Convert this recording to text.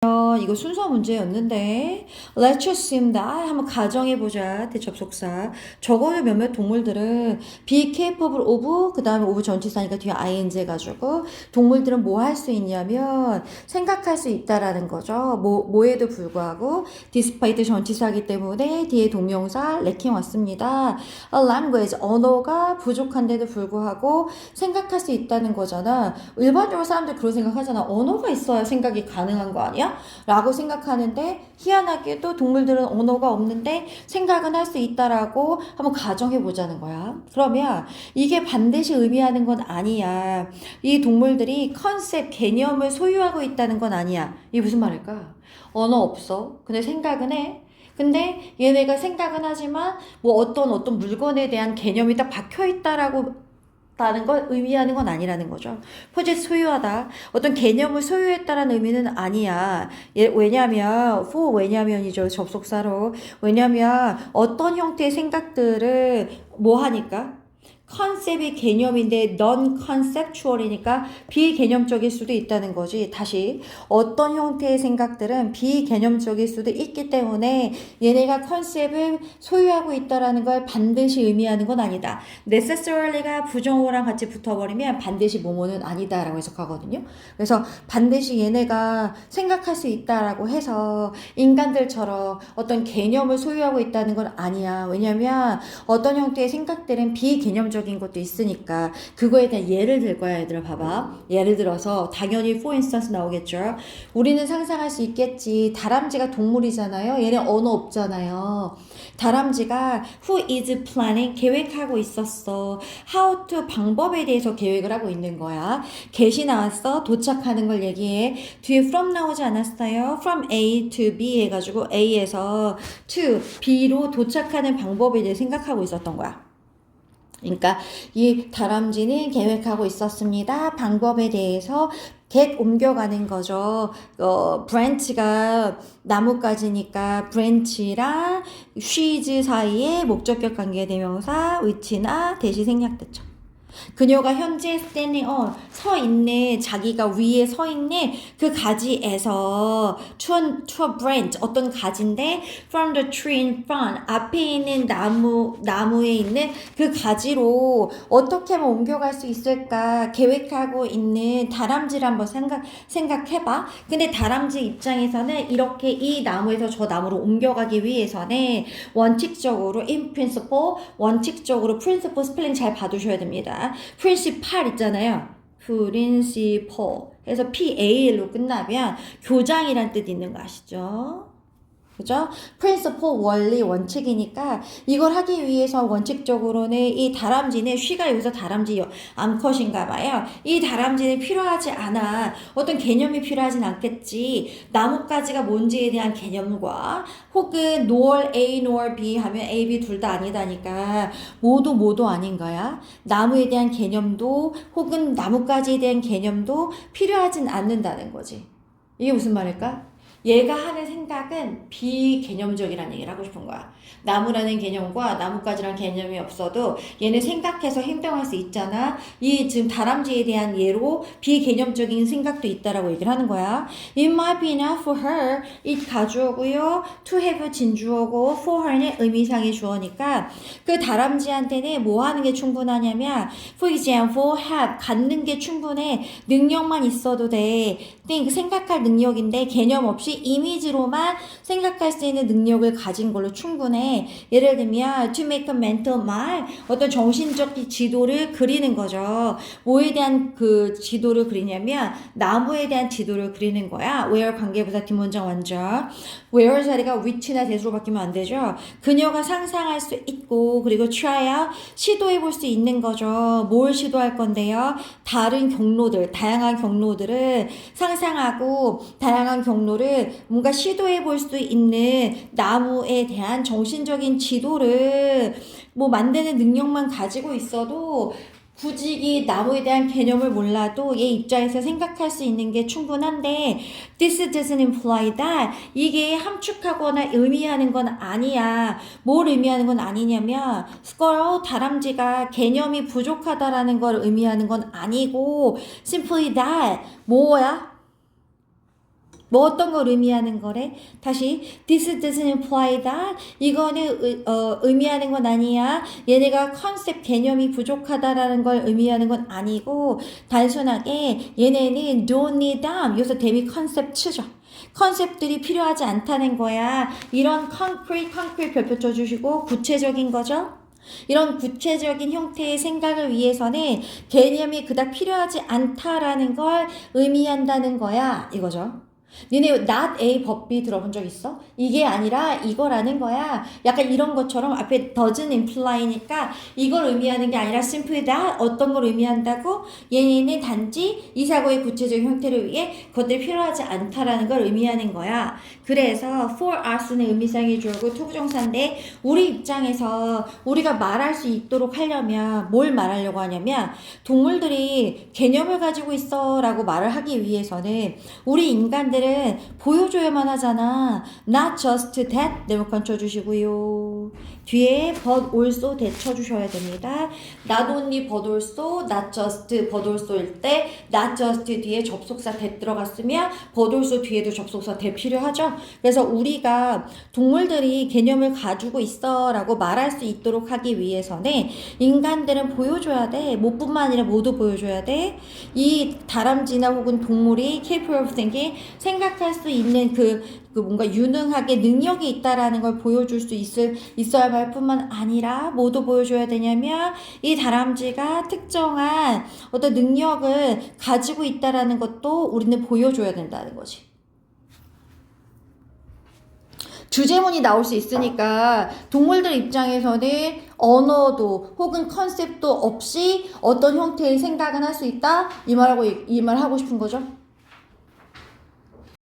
이거 순서 문제였는데 Let's assume that 한번 가정해보자. 대접속사 적어도 몇몇 동물들은 be capable of 그 다음에 of 전치사니까 뒤에 ing 해가지고 동물들은 뭐 할 수 있냐면 생각할 수 있다라는 거죠. 뭐에도 불구하고 despite 전치사이기 때문에 뒤에 동명사 lacking 왔습니다. A language 언어가 부족한데도 불구하고 생각할 수 있다는 거잖아. 일반적으로 사람들 그런 생각하잖아. 언어가 있어야 생각이 가능한 거 아니야? 라고 생각하는데 희한하게도 동물들은 언어가 없는데 생각은 할 수 있다라고 한번 가정해 보자는 거야. 그러면 이게 반드시 의미하는 건 아니야. 이 동물들이 컨셉, 개념을 소유하고 있다는 건 아니야. 이게 무슨 말일까? 언어 없어. 근데 생각은 해. 근데 얘네가 생각은 하지만 뭐 어떤 물건에 대한 개념이 딱 박혀 있다라고 다는 걸 의미하는 건 아니라는 거죠. 포지트 소유하다. 어떤 개념을 소유했다라는 의미는 아니야. 왜냐면이죠. 접속사로. 왜냐면 어떤 형태의 생각들을 뭐 하니까? 컨셉이 개념인데 non-conceptual이니까 비개념적일 수도 있다는 거지. 다시 어떤 형태의 생각들은 비개념적일 수도 있기 때문에 얘네가 컨셉을 소유하고 있다라는 걸 반드시 의미하는 건 아니다. necessarily,가 부정어랑 같이 붙어버리면 반드시 뭐뭐는 아니다라고 해석하거든요. 그래서 반드시 얘네가 생각할 수 있다라고 해서 인간들처럼 어떤 개념을 소유하고 있다는 건 아니야. 왜냐면 어떤 형태의 생각들은 비개념적 인 것도 있으니까 그거에 대한 예를 들 거야. 얘들아 봐봐. 예를 들어서 당연히 for instance 나오겠죠. 우리는 상상할 수 있겠지. 다람쥐가 동물이잖아요. 얘네 언어 없잖아요. 다람쥐가 who is planning 계획하고 있었어. how to 방법에 대해서 계획을 하고 있는 거야. get이 나왔어. 도착하는 걸 얘기해. 뒤에 from 나오지 않았어요. from A to B 해가지고 A에서 to B로 도착하는 방법에 대해 생각하고 있었던 거야. 그러니까 이 다람쥐는 계획하고 있었습니다. 방법에 대해서 get 옮겨가는 거죠. branch가 나뭇가지니까 branch랑 she's 사이에 목적격 관계 대명사 which나 대시 생략됐죠. 그녀가 현재 standing 서 있네. 자기가 위에 서 있네. 그 가지에서 to a branch 어떤 가지인데 from the tree in front 앞에 있는 나무에 있는 그 가지로 어떻게 하면 옮겨갈 수 있을까 계획하고 있는 다람쥐를 한번 생각해봐. 근데 다람쥐 입장에서는 이렇게 이 나무에서 저 나무로 옮겨가기 위해서는 원칙적으로 in principle 원칙적으로 principle 스펠링 잘 봐두셔야 됩니다. principal 있잖아요. principal 해서 PAL로 끝나면 교장이란 뜻이 있는 거 아시죠? 그죠? principle 원리 원칙이니까 이걸 하기 위해서 원칙적으로는 이 다람쥐는 쉬가 여기서 다람쥐 암컷인가 봐요. 이 다람쥐는 필요하지 않아. 어떤 개념이 필요하진 않겠지. 나뭇가지가 뭔지에 대한 개념과 혹은 nor A nor B 하면 A, B 둘 다 아니다니까 모두 아닌 거야. 나무에 대한 개념도 혹은 나뭇가지에 대한 개념도 필요하진 않는다는 거지. 이게 무슨 말일까? 얘가 하는 생각은 비개념적이라는 얘기를 하고 싶은 거야. 나무라는 개념과 나뭇가지라는 개념이 없어도 얘는 생각해서 행동할 수 있잖아. 이 지금 다람쥐에 대한 예로 비개념적인 생각도 있다라고 얘기를 하는 거야. It might be enough for her. it 가주어고요. to have 진주어고 for her는 의미상의 주어니까 그 다람쥐한테는 뭐 하는 게 충분하냐면 for example have 갖는 게 충분해. 능력만 있어도 돼. think 생각할 능력인데 개념 없이 이미지로만 생각할 수 있는 능력을 가진 걸로 충분해. 예를 들면 to make a mental map 어떤 정신적 지도를 그리는 거죠. 뭐에 대한 그 지도를 그리냐면 나무에 대한 지도를 그리는 거야. where 관계부사 뒷문장 완전 where 자리가 which나 that으로 바뀌면 안 되죠. 그녀가 상상할 수 있고 그리고 try out 시도해 볼 수 있는 거죠. 뭘 시도할 건데요. 다른 경로들 다양한 경로들을 상상하고 다양한 경로를 뭔가 시도해 볼 수 있는 나무에 대한 정신적인 지도를 뭐 만드는 능력만 가지고 있어도 굳이 이 나무에 대한 개념을 몰라도 얘 입장에서 생각할 수 있는 게 충분한데 this doesn't imply that 이게 함축하거나 의미하는 건 아니야. 뭘 의미하는 건 아니냐면 squirrel 다람쥐가 개념이 부족하다라는 걸 의미하는 건 아니고 simply that 뭐야? 뭐 어떤 걸 의미하는 거래? 다시 this doesn't imply that 이거는 의미하는 건 아니야. 얘네가 컨셉 개념이 부족하다라는 걸 의미하는 건 아니고 단순하게 얘네는 don't need them. 여기서 them이 컨셉츠죠. 컨셉들이 필요하지 않다는 거야. 이런 concrete 별표 쳐주시고 구체적인 거죠. 이런 구체적인 형태의 생각을 위해서는 개념이 그닥 필요하지 않다라는 걸 의미한다는 거야. 이거죠. 니네 not A 법 B 들어본 적 있어? 이게 아니라 이거라는 거야. 약간 이런 것처럼 앞에 doesn't imply니까 이걸 의미하는 게 아니라 simply that 어떤 걸 의미한다고? 얘네는 단지 이 사고의 구체적인 형태를 위해 그것들이 필요하지 않다라는 걸 의미하는 거야. 그래서 for us는 의미상의 주어고 투부정사인데 우리 입장에서 우리가 말할 수 있도록 하려면 뭘 말하려고 하냐면 동물들이 개념을 가지고 있어 라고 말을 하기 위해서는 우리 인간들은 보여줘야만 하잖아. Not just that 네모칸 쳐주시고요. 뒤에 but also that 쳐주셔야 됩니다. Not only but also, not just but also일 때 not just 뒤에 접속사 that 들어갔으면 but also 뒤에도 접속사 that 필요하죠. 그래서 우리가 동물들이 개념을 가지고 있어 라고 말할 수 있도록 하기 위해서는 인간들은 보여줘야 돼. 못뿐만 아니라 모두 보여줘야 돼. 이 다람쥐나 혹은 동물이 capable of thinking 생각할 수 있는 그 뭔가 유능하게 능력이 있다라는 걸 보여줄 수 있어야 할 뿐만 아니라 뭐도 보여줘야 되냐면 이 다람쥐가 특정한 어떤 능력을 가지고 있다라는 것도 우리는 보여줘야 된다는 거지. 주제문이 나올 수 있으니까 동물들 입장에서는 언어도 혹은 컨셉도 없이 어떤 형태의 생각은 할 수 있다? 이 말 하고 싶은 거죠.